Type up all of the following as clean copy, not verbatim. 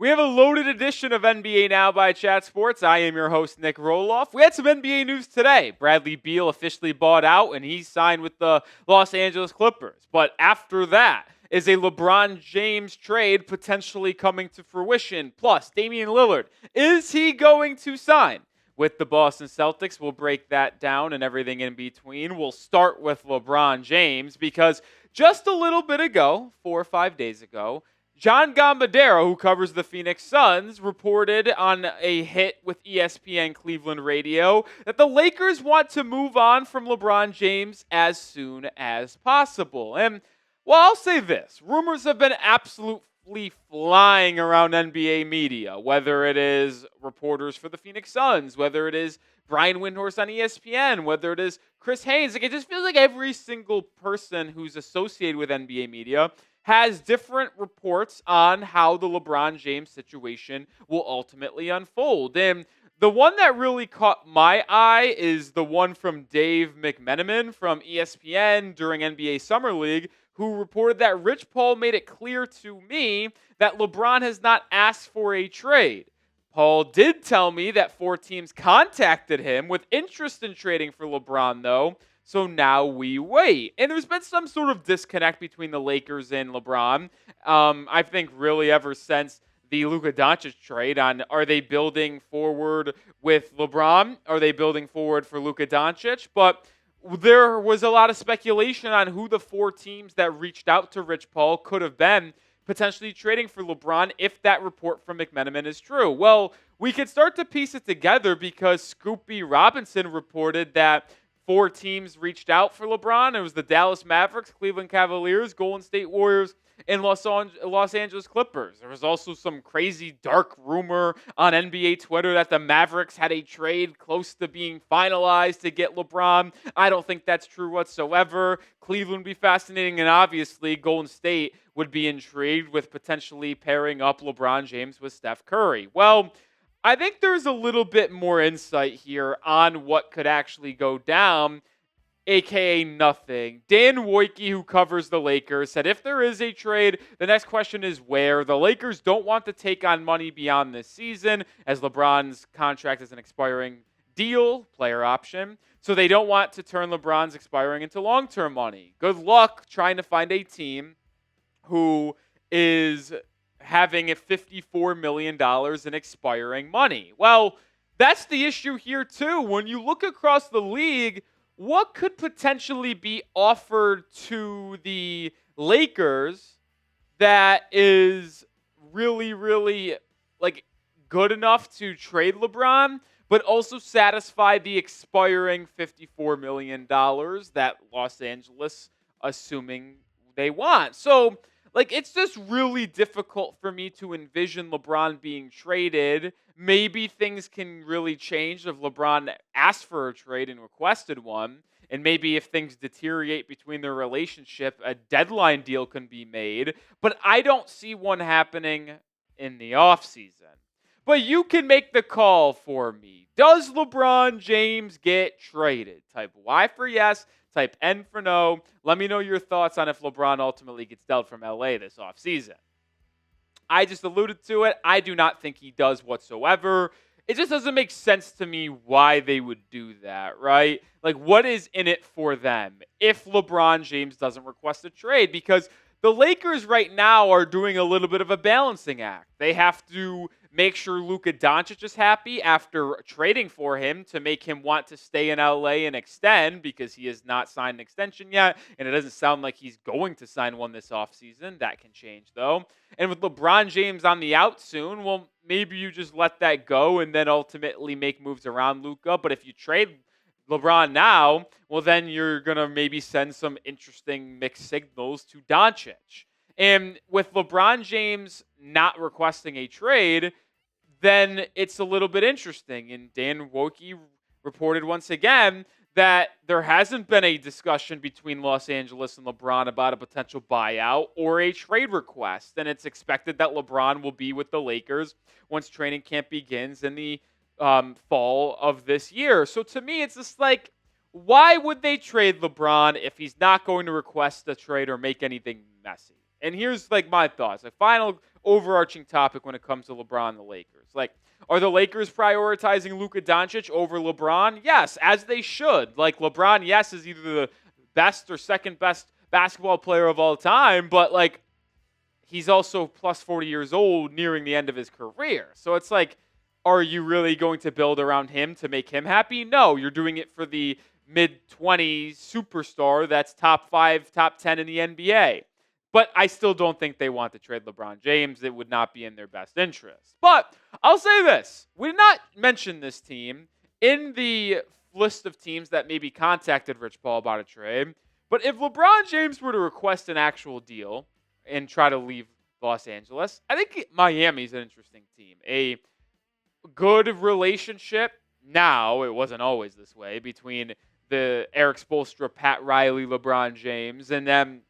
We have a loaded edition of NBA Now by Chat Sports. I am your host, Nic Rohloff. We had some NBA news today. Bradley Beal officially bought out, and he signed with the Los Angeles Clippers. But after that is a LeBron James trade potentially coming to fruition. Plus, Damian Lillard, is he going to sign with the Boston Celtics? We'll break that down and everything in between. We'll start with LeBron James because just a little bit ago, 4 or 5 days ago, John Gambadero, who covers the Phoenix Suns, reported on a hit with ESPN Cleveland Radio that the Lakers want to move on from LeBron James as soon as possible. And, well, I'll say this. Rumors have been absolutely flying around NBA media, whether it is reporters for the Phoenix Suns, whether it is Brian Windhorst on ESPN, whether it is Chris Haynes. It just feels like every single person who's associated with NBA media has different reports on how the LeBron James situation will ultimately unfold. And the one that really caught my eye is the one from Dave McMenamin from ESPN during NBA Summer League, who reported that Rich Paul made it clear to me that LeBron has not asked for a trade. Paul did tell me that 4 teams contacted him with interest in trading for LeBron, though. So now we wait. And there's been some sort of disconnect between the Lakers and LeBron. I think really ever since the Luka Doncic trade on, are they building forward with LeBron? Are they building forward for Luka Doncic? But there was a lot of speculation on who the 4 teams that reached out to Rich Paul could have been potentially trading for LeBron if that report from McMenamin is true. Well, we could start to piece it together because Scoopy Robinson reported that 4 teams reached out for LeBron. It was the Dallas Mavericks, Cleveland Cavaliers, Golden State Warriors, and Los Angeles Clippers. There was also some crazy dark rumor on NBA Twitter that the Mavericks had a trade close to being finalized to get LeBron. I don't think that's true whatsoever. Cleveland would be fascinating, and obviously Golden State would be intrigued with potentially pairing up LeBron James with Steph Curry. Well, I think there's a little bit more insight here on what could actually go down, a.k.a. nothing. Dan Woike, who covers the Lakers, said if there is a trade, the next question is where. The Lakers don't want to take on money beyond this season, as LeBron's contract is an expiring deal, player option. So they don't want to turn LeBron's expiring into long-term money. Good luck trying to find a team who is having a $54 million in expiring money. Well, that's the issue here too. When you look across the league, what could potentially be offered to the Lakers that is really, really like good enough to trade LeBron, but also satisfy the expiring $54 million that Los Angeles, assuming they want. So, it's just really difficult for me to envision LeBron being traded. Maybe things can really change if LeBron asked for a trade and requested one. And maybe if things deteriorate between their relationship, a deadline deal can be made. But I don't see one happening in the offseason. But you can make the call for me. Does LeBron James get traded? Type Y for yes. Type N for no. Let me know your thoughts on if LeBron ultimately gets dealt from LA this offseason. I just alluded to it. I do not think he does whatsoever. It just doesn't make sense to me why they would do that, right? What is in it for them if LeBron James doesn't request a trade? Because the Lakers right now are doing a little bit of a balancing act. They have to make sure Luka Doncic is happy after trading for him to make him want to stay in LA and extend because he has not signed an extension yet, and it doesn't sound like he's going to sign one this offseason. That can change, though. And with LeBron James on the out soon, well, maybe you just let that go and then ultimately make moves around Luka. But if you trade LeBron now, well, then you're going to maybe send some interesting mixed signals to Doncic. And with LeBron James not requesting a trade, then it's a little bit interesting. And Dan Woike reported once again that there hasn't been a discussion between Los Angeles and LeBron about a potential buyout or a trade request. And it's expected that LeBron will be with the Lakers once training camp begins in the fall of this year. So to me, it's just why would they trade LeBron if he's not going to request a trade or make anything messy? And here's like my thoughts. A final overarching topic when it comes to LeBron and the Lakers. Like, are the Lakers prioritizing Luka Doncic over LeBron? Yes, as they should. Like, LeBron, yes, is either the best or second best basketball player of all time, but like, he's also plus 40 years old, nearing the end of his career. So it's like, are you really going to build around him to make him happy? No, you're doing it for the mid-20s superstar that's top 5, top 10 in the NBA. But I still don't think they want to trade LeBron James. It would not be in their best interest. But I'll say this. We did not mention this team in the list of teams that maybe contacted Rich Paul about a trade. But if LeBron James were to request an actual deal and try to leave Los Angeles, I think Miami's an interesting team. A good relationship now, it wasn't always this way, between the Eric Spoelstra, Pat Riley, LeBron James, and then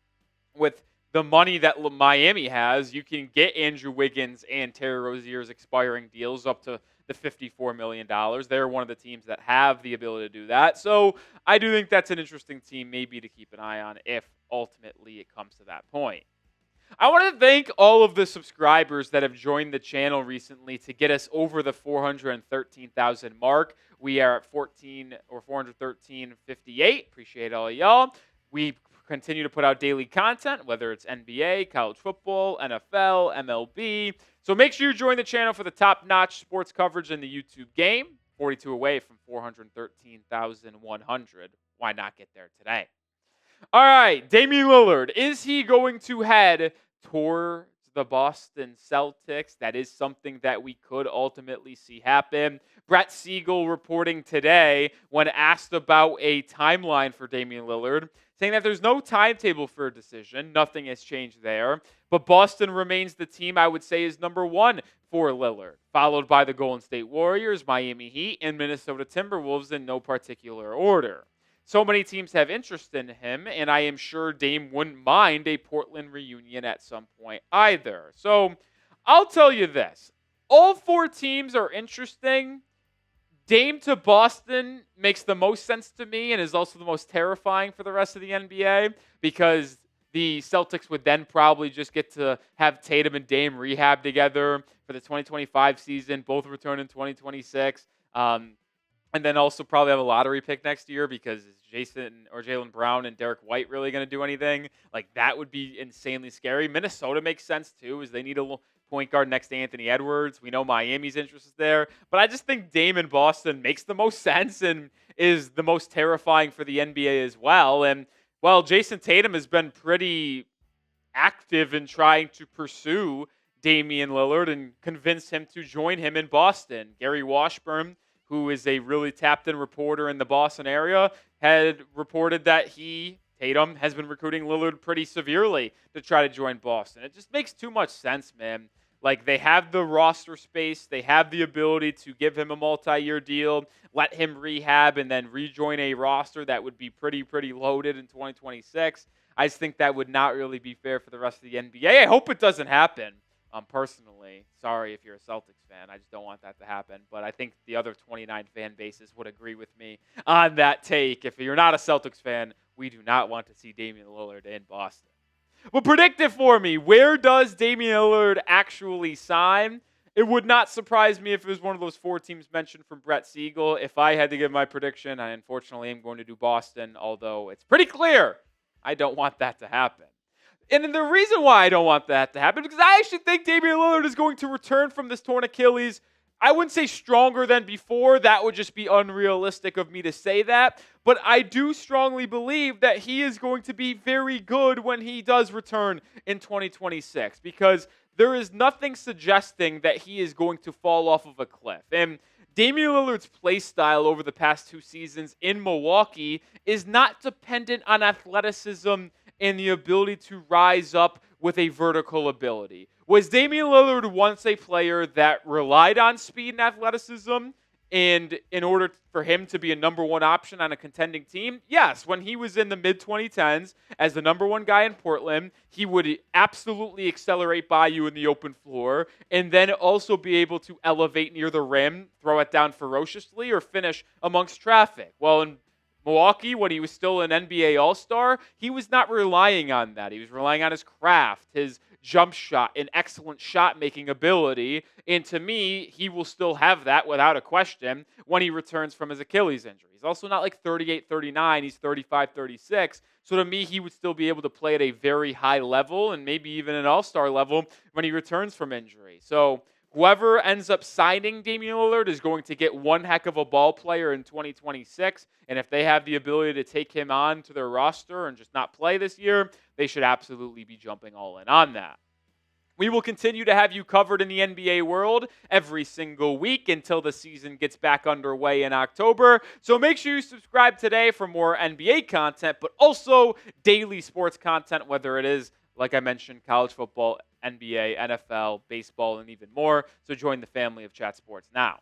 with the money that Miami has, you can get Andrew Wiggins and Terry Rozier's expiring deals up to the $54 million. They're one of the teams that have the ability to do that. So I do think that's an interesting team maybe to keep an eye on if ultimately it comes to that point. I want to thank all of the subscribers that have joined the channel recently to get us over the 413,000 mark. We are at 413.58. Appreciate all of y'all. We continue to put out daily content, whether it's NBA, college football, NFL, MLB. So make sure you join the channel for the top-notch sports coverage in the YouTube game. 42 away from 413,100. Why not get there today? All right, Damian Lillard. Is he going to head towards the Boston Celtics? That is something that we could ultimately see happen. Brett Siegel reporting today when asked about a timeline for Damian Lillard, saying that there's no timetable for a decision. Nothing has changed there. But Boston remains the team I would say is number one for Lillard, followed by the Golden State Warriors, Miami Heat, and Minnesota Timberwolves in no particular order. So many teams have interest in him, and I am sure Dame wouldn't mind a Portland reunion at some point either. So I'll tell you this. All four teams are interesting. Dame to Boston makes the most sense to me and is also the most terrifying for the rest of the NBA because the Celtics would then probably just get to have Tatum and Dame rehab together for the 2025 season, both return in 2026. And then also probably have a lottery pick next year because is Jason or Jaylen Brown and Derek White really going to do anything? Like, that would be insanely scary. Minnesota makes sense, too, as they need a point guard next to Anthony Edwards. We know Miami's interest is there. But I just think Dame in Boston makes the most sense and is the most terrifying for the NBA as well. And, well, Jason Tatum has been pretty active in trying to pursue Damian Lillard and convince him to join him in Boston. Gary Washburn, who is a really tapped-in reporter in the Boston area, had reported that Tatum, has been recruiting Lillard pretty severely to try to join Boston. It just makes too much sense, man. Like, they have the roster space. They have the ability to give him a multi-year deal, let him rehab, and then rejoin a roster that would be pretty loaded in 2026. I just think that would not really be fair for the rest of the NBA. I hope it doesn't happen. Personally, sorry if you're a Celtics fan. I just don't want that to happen. But I think the other 29 fan bases would agree with me on that take. If you're not a Celtics fan, we do not want to see Damian Lillard in Boston. Well, predict it for me. Where does Damian Lillard actually sign? It would not surprise me if it was one of those four teams mentioned from Brett Siegel. If I had to give my prediction, I unfortunately am going to do Boston, although it's pretty clear I don't want that to happen. And the reason why I don't want that to happen is because I actually think Damian Lillard is going to return from this torn Achilles. I wouldn't say stronger than before. That would just be unrealistic of me to say that. But I do strongly believe that he is going to be very good when he does return in 2026 because there is nothing suggesting that he is going to fall off of a cliff. And Damian Lillard's play style over the past two seasons in Milwaukee is not dependent on athleticism and the ability to rise up with a vertical ability. Was Damian Lillard once a player that relied on speed and athleticism and in order for him to be a number one option on a contending team? Yes, when he was in the mid-2010s as the number one guy in Portland, he would absolutely accelerate by you in the open floor and then also be able to elevate near the rim, throw it down ferociously, or finish amongst traffic. Well, in Milwaukee, when he was still an NBA All-Star, he was not relying on that. He was relying on his craft, his jump shot, an excellent shot-making ability. And to me, he will still have that without a question when he returns from his Achilles injury. He's also not like 38, 39. He's 35, 36. So to me, he would still be able to play at a very high level and maybe even an all-star level when he returns from injury. So whoever ends up signing Damian Lillard is going to get one heck of a ball player in 2026. And if they have the ability to take him on to their roster and just not play this year, they should absolutely be jumping all in on that. We will continue to have you covered in the NBA world every single week until the season gets back underway in October. So make sure you subscribe today for more NBA content, but also daily sports content, whether it is, like I mentioned, college football, NBA, NFL, baseball, and even more. So join the family of Chat Sports now.